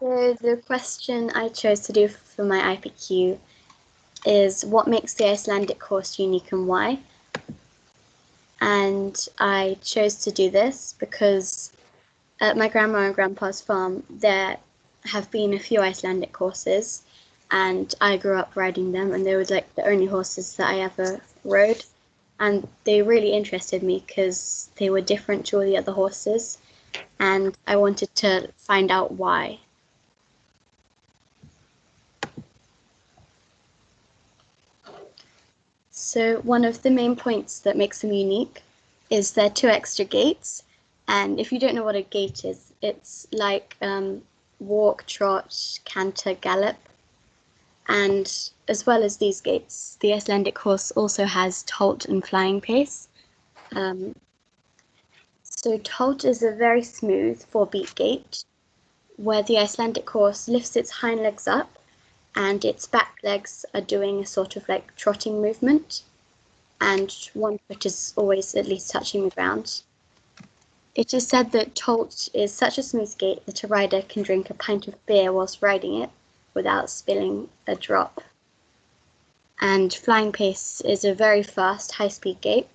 So the question I chose to do for my IPQ is what makes the Icelandic horse unique and why? And I chose to do this because at my grandma and grandpa's farm, there have been a few Icelandic horses, and I grew up riding them, and they were like the only horses that I ever rode. And they really interested me because they were different to all the other horses, and I wanted to find out why. So one of the main points that makes them unique is their 2 extra gaits. And if you don't know what a gait is, it's like walk, trot, canter, gallop. And as well as these gaits, the Icelandic horse also has tolt and flying pace. So tolt is a very smooth 4-beat gait, where the Icelandic horse lifts its hind legs up and its back legs are doing a sort of like trotting movement, and one foot is always at least touching the ground. It is said that tolt is such a smooth gait that a rider can drink a pint of beer whilst riding it without spilling a drop. And flying pace is a very fast, high-speed gait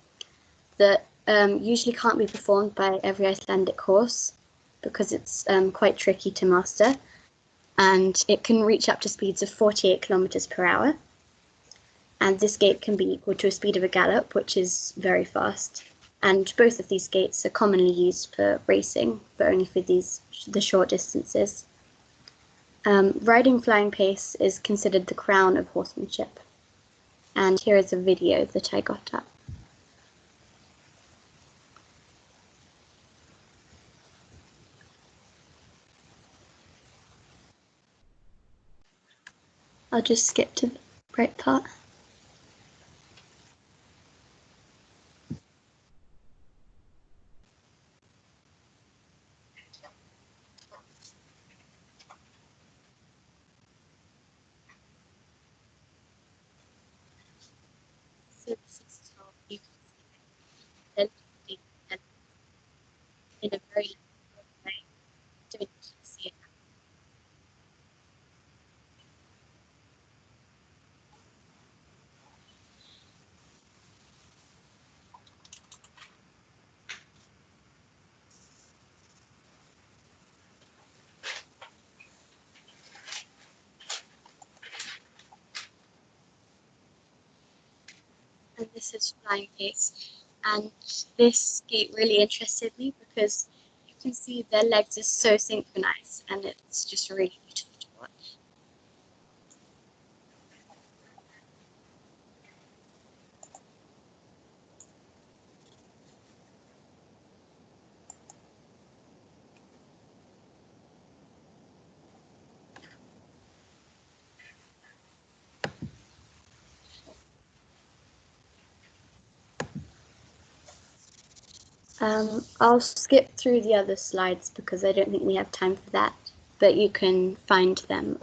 that usually can't be performed by every Icelandic horse because it's quite tricky to master. And it can reach up to speeds of 48 kilometers per hour. And this gait can be equal to a speed of a gallop, which is very fast. And both of these gaits are commonly used for racing, but only for the short distances. Riding flying pace is considered the crown of horsemanship. And here is a video that I got up. I'll just skip to the right part. So this is how you can see it in a very good way. Don't see it. And this is flying pace. And this gait really interested me because you can see their legs are so synchronized, and it's just really beautiful to watch. I'll skip through the other slides because I don't think we have time for that, but you can find them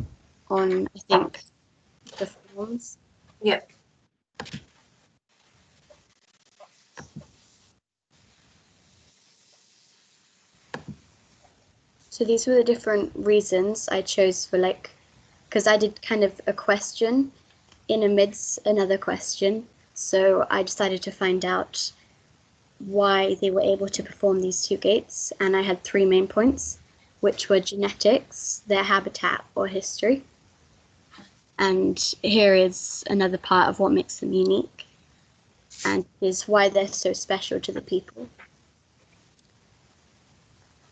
on, I think, the forms. Yep. So these were the different reasons I chose for, like, because I did kind of a question in amidst another question. So I decided to find out why they were able to perform these 2 gaits, and I had 3 main points, which were genetics, their habitat, or history. And here is another part of what makes them unique, and is why they're so special to the people.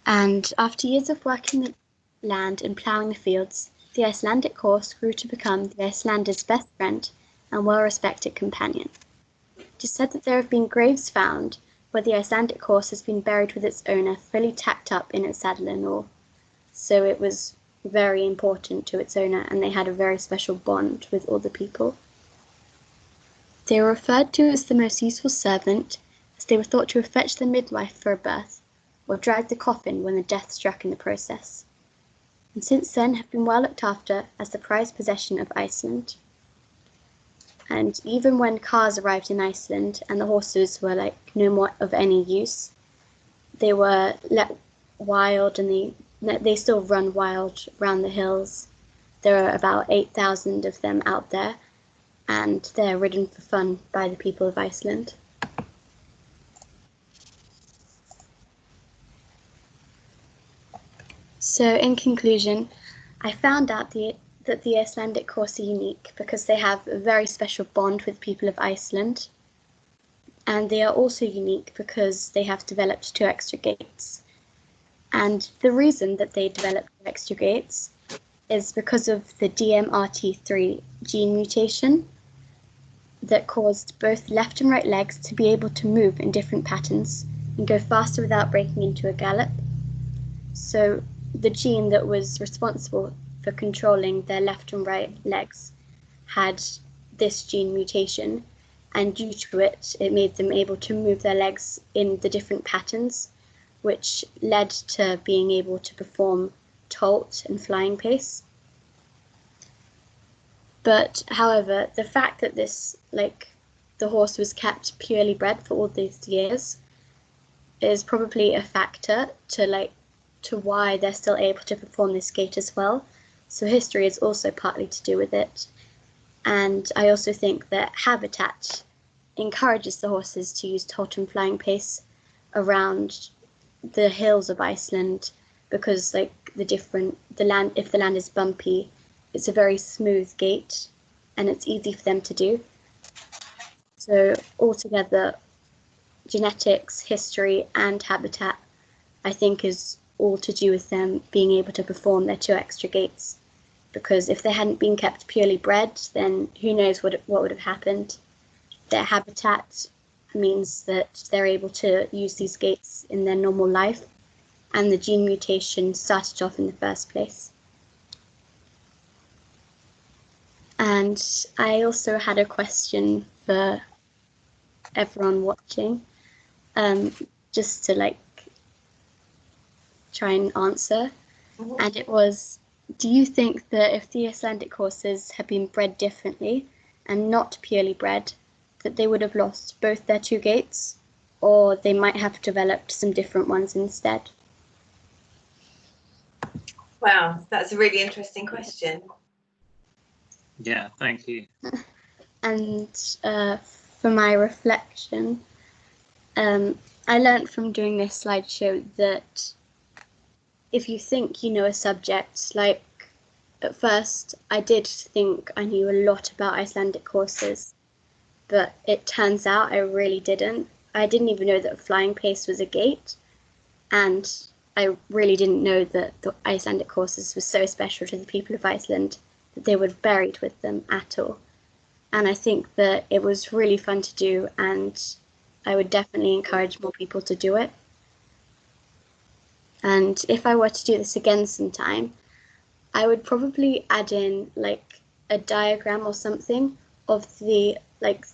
And after years of working the land and ploughing the fields, the Icelandic horse grew to become the Icelander's best friend and well-respected companion. It is said that there have been graves found where the Icelandic horse has been buried with its owner fully tacked up in its saddle and all. So it was very important to its owner, and they had a very special bond with all the people. They were referred to as the most useful servant, as they were thought to have fetched the midwife for a birth, or dragged the coffin when the death struck in the process, and since then have been well looked after as the prized possession of Iceland. And even when cars arrived in Iceland and the horses were like no more of any use, they were let wild and they they still run wild around the hills. There are about 8,000 of them out there, and they're ridden for fun by the people of Iceland. So in conclusion, I found out that the Icelandic horse are unique because they have a very special bond with people of Iceland, and they are also unique because they have developed 2 extra gaits. And the reason that they developed 2 extra gaits is because of the DMRT3 gene mutation that caused both left and right legs to be able to move in different patterns and go faster without breaking into a gallop. So the gene that was responsible for controlling their left and right legs had this gene mutation, and due to it, it made them able to move their legs in the different patterns, which led to being able to perform tolt and flying pace. But however, the fact that the horse was kept purely bred for all these years is probably a factor to why they're still able to perform this gait as well. So history is also partly to do with it. And I also think that habitat encourages the horses to use tolt and flying pace around the hills of Iceland, because if the land is bumpy, it's a very smooth gait and it's easy for them to do. So altogether, genetics, history and habitat, I think, is all to do with them being able to perform their 2 extra gaits. Because if they hadn't been kept purely bred, then who knows what would have happened. Their habitat means that they're able to use these gaits in their normal life, and the gene mutation started off in the first place. And I also had a question for everyone watching, just to try and answer. And it was, do you think that if the Icelandic horses had been bred differently and not purely bred, that they would have lost both their 2 gaits, or they might have developed some different ones instead? Wow, that's a really interesting question. Yeah, thank you. And for my reflection, I learned from doing this slideshow that if you think you know a subject, at first I did think I knew a lot about Icelandic horses, but it turns out I really didn't. I didn't even know that flying pace was a gait, and I really didn't know that the Icelandic horses were so special to the people of Iceland that they were buried with them at all. And I think that it was really fun to do, and I would definitely encourage more people to do it. And if I were to do this again sometime, I would probably add in a diagram or something of the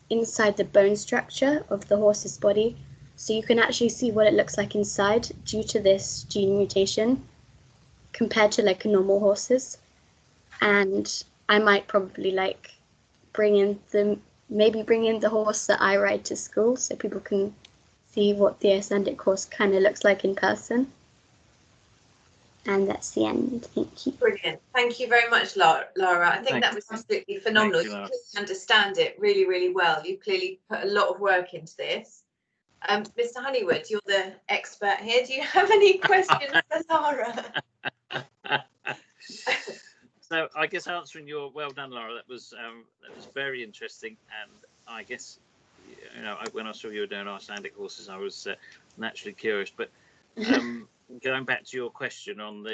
inside the bone structure of the horse's body, so you can actually see what it looks like inside due to this gene mutation compared to a normal horse's. And I might probably bring in the horse that I ride to school, so people can see what the Icelandic horse kind of looks like in person. And that's the end. Thank you. Brilliant. Thank you very much, Lara. I think that was absolutely phenomenal. You clearly understand it really, really well. You clearly put a lot of work into this. Mr. Honeywood, you're the expert here. Do you have any questions for Lara? So I guess answering your, well done, Lara. That was very interesting, and I guess when I saw you were doing Icelandic horses, I was naturally curious. But going back to your question on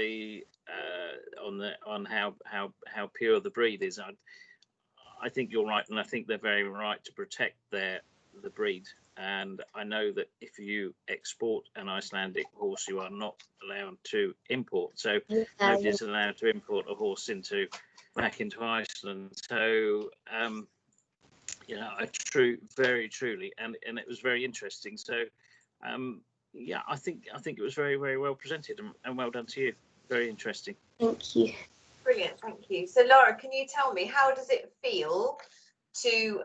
how pure the breed is, I think you're right, and I think they're very right to protect the breed. And I know that if you export an Icelandic horse, you are not allowed to import. So nobody's allowed to import a horse back into Iceland. So very truly, and it was very interesting. So I think it was very, very well presented, and well done to you. Very interesting. Thank you. Brilliant, thank you. So Lara, can you tell me, how does it feel to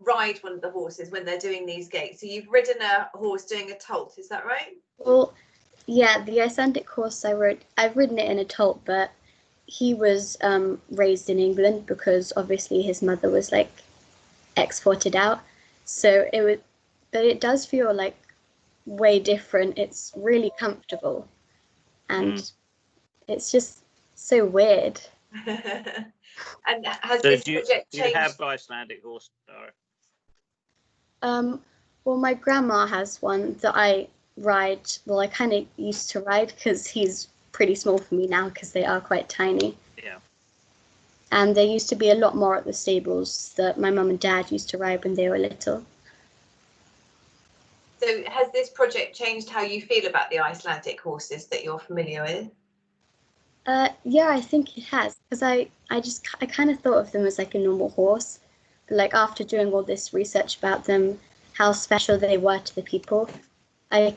ride one of the horses when they're doing these gaits? So you've ridden a horse doing a tolt, is that right? Well, Yeah, the Icelandic horse I've ridden it in a tolt, but he was raised in England because obviously his mother was like exported out. So it would, but it does feel like way different. It's really comfortable, and it's just so weird. And has So this do project you changed? have Icelandic horse, Lara? Well, my grandma has one that I ride. Well, I kind of used to ride because he's pretty small for me now because they are quite tiny. Yeah. And there used to be a lot more at the stables that my mum and dad used to ride when they were little. So has this project changed how you feel about the Icelandic horses that you're familiar with? Yeah, I think it has because I kind of thought of them as like a normal horse, but like after doing all this research about them, how special they were to the people, I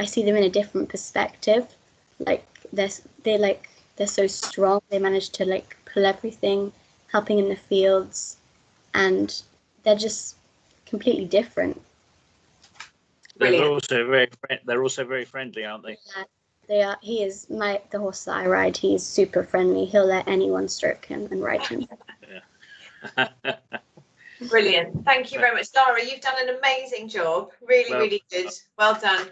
see them in a different perspective. Like they're so strong. They manage to like pull everything, helping in the fields, and they're just completely different. Brilliant. They're also very friendly, aren't they? Yeah, they are. He is the horse that I ride. He is super friendly. He'll let anyone stroke him and ride him. Yeah. Brilliant. Thank you very much, Lara. You've done an amazing job. Really, really good. Well done.